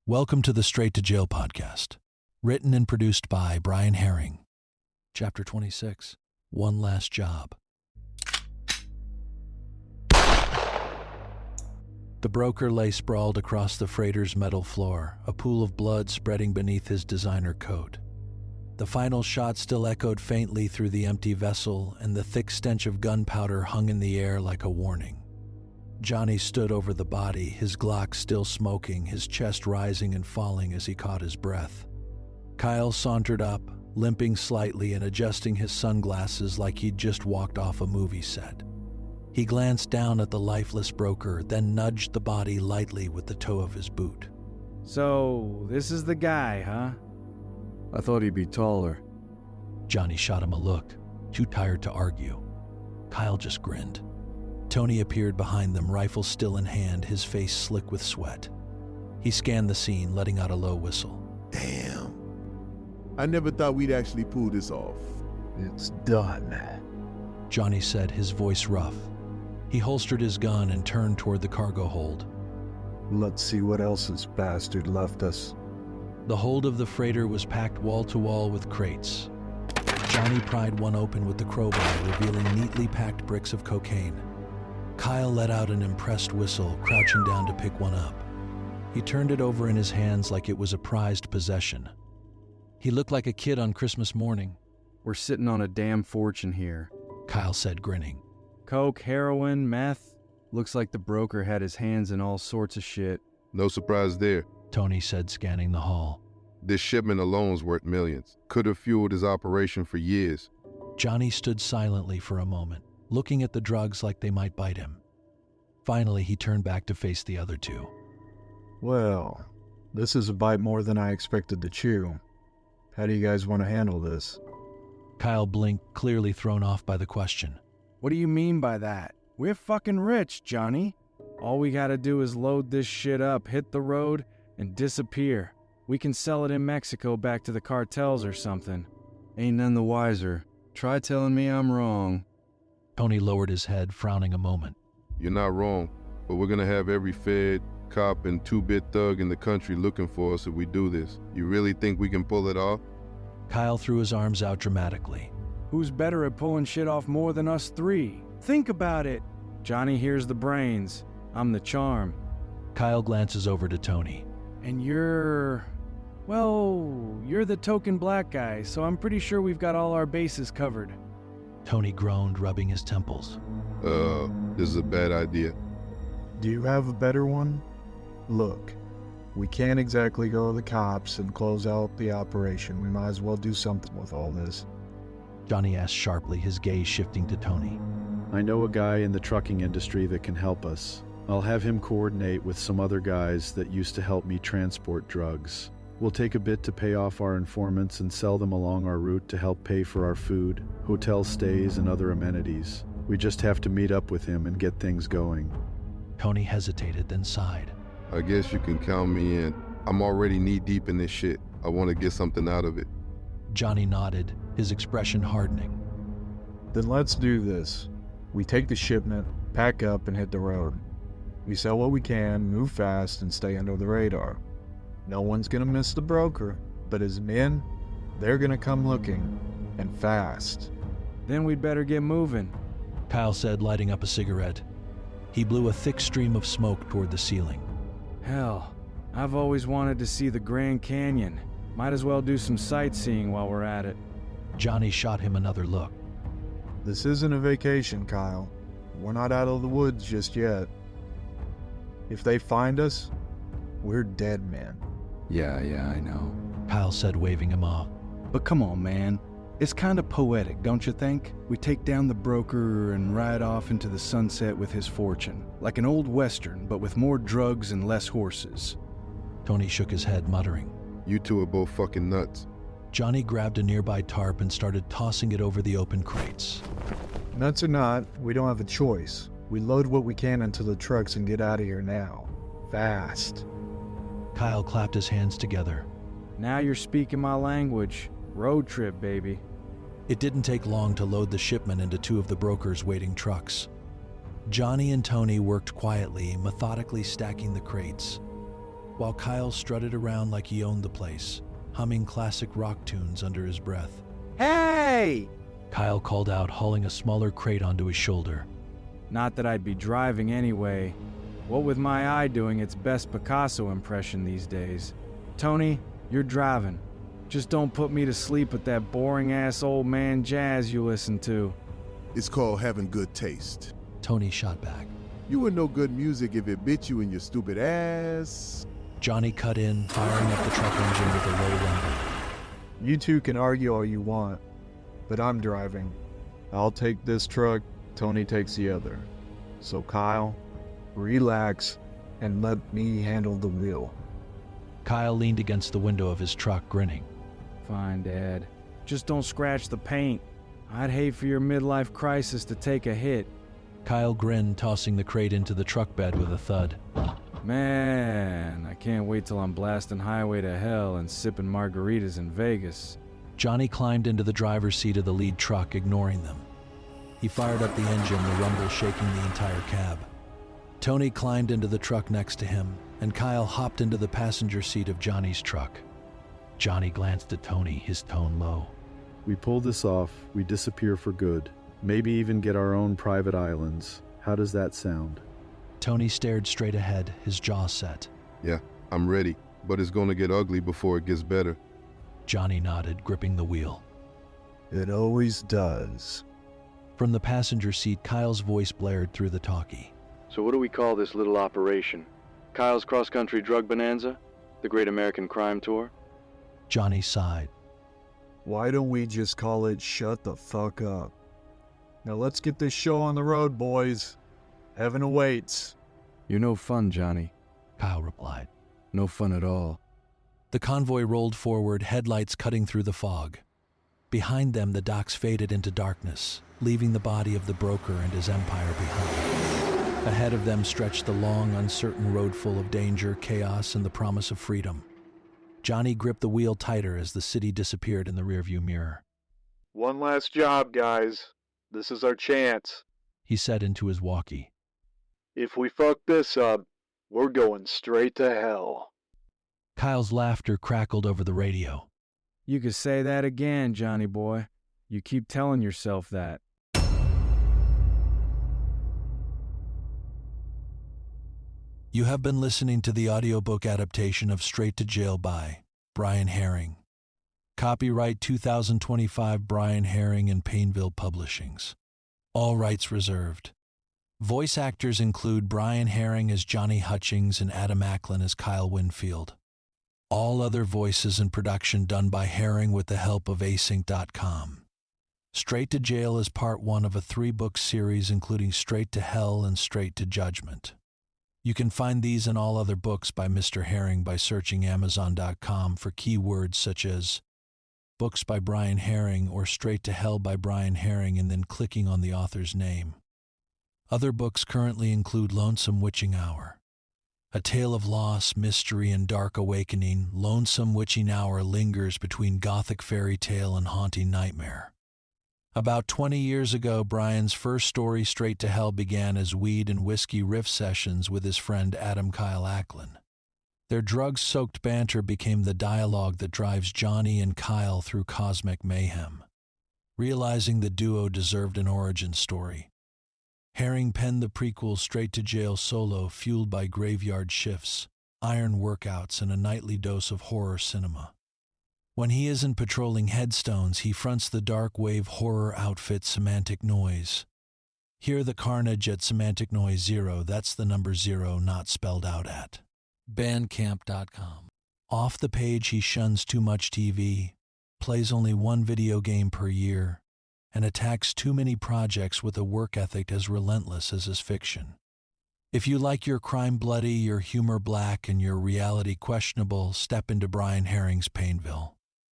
Welcome to the Straight to Jail podcast, written and produced by Brian Herring. Chapter 26, One Last Job. The broker lay sprawled across the freighter's metal floor, a pool of blood spreading beneath his designer coat. The final shot still echoed faintly through the empty vessel, and the thick stench of gunpowder hung in the air like a warning. Johnny stood over the body, his Glock still smoking, his chest rising and falling as he caught his breath. Kyle sauntered up, limping slightly and adjusting his sunglasses like he'd just walked off a movie set. He glanced down at the lifeless broker, then nudged the body lightly with the toe of his boot. So, this is the guy, huh? I thought he'd be taller. Johnny shot him a look, too tired to argue. Kyle just grinned. Tony appeared behind them, rifle still in hand, his face slick with sweat. He scanned the scene, letting out a low whistle. Damn. I never thought we'd actually pull this off. It's done, Johnny said, his voice rough. He holstered his gun and turned toward the cargo hold. Let's see what else this bastard left us. The hold of the freighter was packed wall to wall with crates. Johnny pried one open with the crowbar, revealing neatly packed bricks of cocaine. Kyle let out an impressed whistle, crouching down to pick one up. He turned it over in his hands like it was a prized possession. He looked like a kid on Christmas morning. We're sitting on a damn fortune here. Kyle said, grinning. Coke, heroin, meth. Looks like the broker had his hands in all sorts of shit. No surprise there. Tony said, scanning the hall. This shipment alone's worth millions. Could have fueled his operation for years. Johnny stood silently for a moment, looking at the drugs like they might bite him. Finally, he turned back to face the other two. Well, this is a bite more than I expected to chew. How do you guys want to handle this? Kyle blinked, clearly thrown off by the question. What do you mean by that? We're fucking rich, Johnny. All we gotta do is load this shit up, hit the road, and disappear. We can sell it in Mexico back to the cartels or something. Ain't none the wiser. Try telling me I'm wrong. Tony lowered his head, frowning a moment. You're not wrong, but we're gonna have every Fed, cop, and two-bit thug in the country looking for us if we do this. You really think we can pull it off? Kyle threw his arms out dramatically. Who's better at pulling shit off more than us three? Think about it. Johnny here's the brains. I'm the charm. Kyle glances over to Tony. And you're the token black guy, so I'm pretty sure we've got all our bases covered. Tony groaned, rubbing his temples. This is a bad idea. Do you have a better one? Look, we can't exactly go to the cops and close out the operation. We might as well do something with all this. Johnny asked sharply, his gaze shifting to Tony. I know a guy in the trucking industry that can help us. I'll have him coordinate with some other guys that used to help me transport drugs. We'll take a bit to pay off our informants and sell them along our route to help pay for our food, hotel stays, and other amenities. We just have to meet up with him and get things going. Tony hesitated, then sighed. I guess you can count me in. I'm already knee-deep in this shit. I want to get something out of it. Johnny nodded, his expression hardening. Then let's do this. We take the shipment, pack up, and hit the road. We sell what we can, move fast, and stay under the radar. No one's gonna miss the broker, but his men, they're gonna come looking, and fast. Then we'd better get moving. Kyle said, lighting up a cigarette. He blew a thick stream of smoke toward the ceiling. Hell, I've always wanted to see the Grand Canyon. Might as well do some sightseeing while we're at it. Johnny shot him another look. This isn't a vacation, Kyle. We're not out of the woods just yet. If they find us, we're dead men. Yeah, I know. Kyle said, waving him off. But come on, man. It's kind of poetic, don't you think? We take down the broker and ride off into the sunset with his fortune. Like an old western, but with more drugs and less horses. Tony shook his head, muttering. You two are both fucking nuts. Johnny grabbed a nearby tarp and started tossing it over the open crates. Nuts or not, we don't have a choice. We load what we can into the trucks and get out of here now. Fast. Kyle clapped his hands together. Now you're speaking my language. Road trip, baby. It didn't take long to load the shipment into two of the broker's waiting trucks. Johnny and Tony worked quietly, methodically stacking the crates. while Kyle strutted around like he owned the place, humming classic rock tunes under his breath. Hey! Kyle called out, hauling a smaller crate onto his shoulder. Not that I'd be driving anyway. What with my eye doing its best Picasso impression these days. Tony, you're driving. Just don't put me to sleep with that boring-ass old man jazz you listen to. It's called having good taste. Tony shot back. You would know good music if it bit you in your stupid ass. Johnny cut in, firing up the truck engine with a low rumble. You two can argue all you want, but I'm driving. I'll take this truck, Tony takes the other. So Kyle, relax and let me handle the wheel. Kyle leaned against the window of his truck, grinning. Fine, Dad. Just don't scratch the paint. I'd hate for your midlife crisis to take a hit. Kyle grinned, tossing the crate into the truck bed with a thud. Man, I can't wait till I'm blasting Highway to Hell and sipping margaritas in Vegas. Johnny climbed into the driver's seat of the lead truck, ignoring them. He fired up the engine, the rumble shaking the entire cab. Tony climbed into the truck next to him, and Kyle hopped into the passenger seat of Johnny's truck. Johnny glanced at Tony, his tone low. We pull this off, we disappear for good. Maybe even get our own private islands. How does that sound? Tony stared straight ahead, his jaw set. Yeah, I'm ready, but it's gonna get ugly before it gets better. Johnny nodded, gripping the wheel. It always does. From the passenger seat, Kyle's voice blared through the talkie. So what do we call this little operation? Kyle's cross-country drug bonanza? The Great American Crime Tour? Johnny sighed. Why don't we just call it Shut the Fuck Up? Now let's get this show on the road, boys. Heaven awaits. You're no fun, Johnny. Kyle replied. No fun at all. The convoy rolled forward, headlights cutting through the fog. Behind them, the docks faded into darkness, leaving the body of the broker and his empire behind. Ahead of them stretched the long, uncertain road full of danger, chaos, and the promise of freedom. Johnny gripped the wheel tighter as the city disappeared in the rearview mirror. One last job, guys. This is our chance, he said into his walkie. If we fuck this up, we're going straight to hell. Kyle's laughter crackled over the radio. You could say that again, Johnny boy. You keep telling yourself that. You have been listening to the audiobook adaptation of Straight to Jail by Brian Herring. Copyright 2025 Brian Herring and Painville Publishings. All rights reserved. Voice actors include Brian Herring as Johnny Hutchings and Adam Acklin as Kyle Winfield. All other voices and production done by Herring with the help of async.com. Straight to Jail is part 1 of a 3-book series including Straight to Hell and Straight to Judgment. You can find these and all other books by Mr. Herring by searching Amazon.com for keywords such as Books by Brian Herring or Straight to Hell by Brian Herring and then clicking on the author's name. Other books currently include Lonesome Witching Hour. A tale of loss, mystery, and dark awakening, Lonesome Witching Hour lingers between gothic fairy tale and haunting nightmare. About 20 years ago, Brian's first story, Straight to Hell, began as weed and whiskey riff sessions with his friend Adam Kyle Acklin. Their drug-soaked banter became the dialogue that drives Johnny and Kyle through cosmic mayhem. Realizing the duo deserved an origin story, Herring penned the prequel Straight to Jail solo, fueled by graveyard shifts, iron workouts, and a nightly dose of horror cinema. When he isn't patrolling headstones, he fronts the dark wave horror outfit Semantic Noise. Hear the carnage at Semantic Noise 0, that's the number 0 not spelled out at Bandcamp.com. Off the page, he shuns too much TV, plays only one video game per year, and attacks too many projects with a work ethic as relentless as his fiction. If you like your crime bloody, your humor black, and your reality questionable, step into Brian Herring's Painville.